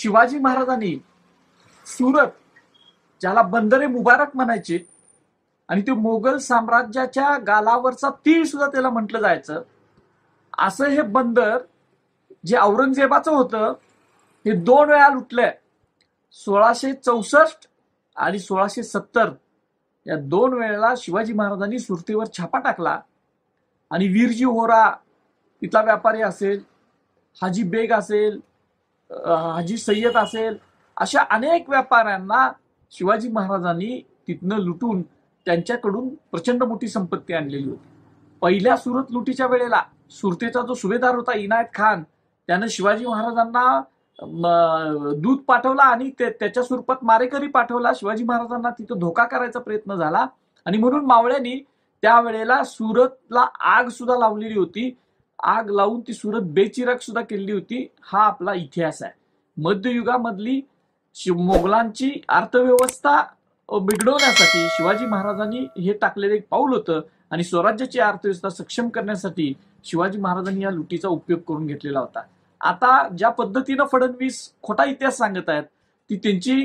शिवाजी महाराजांनी सुरत, ज्याला बंदरे मुबारक म्हणायचे, आणि ते मोगल साम्राज्याच्या गालावरचा तीळ सुद्धा त्याला म्हटलं जायचं, असं हे बंदर जे औरंगजेबाचं होतं हे 2 वेळा लुटलंय. 1664 आणि 1670 या 2 वेळेला शिवाजी महाराजांनी सुरतेवर छापा टाकला आणि वीरजी होरा तिथला व्यापारी असेल, हाजी बेग असेल, हाजी सय्यद असेल, अशा अनेक व्यापाऱ्यांना शिवाजी महाराजांनी तिथनं लुटून त्यांच्याकडून प्रचंड मोठी संपत्ती आणलेली होती. पहिल्या सुरत लुटीच्या वेळेला सुरतेचा जो सुभेदार होता इनायत खान, त्यानं शिवाजी महाराजांना दूध पाठवला आणि त्याच्या स्वरूपात मारेकरी पाठवला. शिवाजी महाराजांना तिथं धोका करायचा प्रयत्न झाला आणि म्हणून मावळ्यांनी त्यावेळेला सुरतला आग सुद्धा लावलेली होती. आग लावून ती सुरत बेचिराग सुद्धा केली होती. हा आपला इतिहास आहे. मध्ययुगामधली मोगलांची अर्थव्यवस्था बिघडवण्यासाठी शिवाजी महाराजांनी हे टाकलेलं एक पाऊल होतं आणि स्वराज्याची अर्थव्यवस्था सक्षम करण्यासाठी शिवाजी महाराजांनी या लुटीचा उपयोग करून घेतलेला होता. आता ज्या पद्धतीनं फडणवीस खोटा इतिहास सांगत आहेत ती त्यांची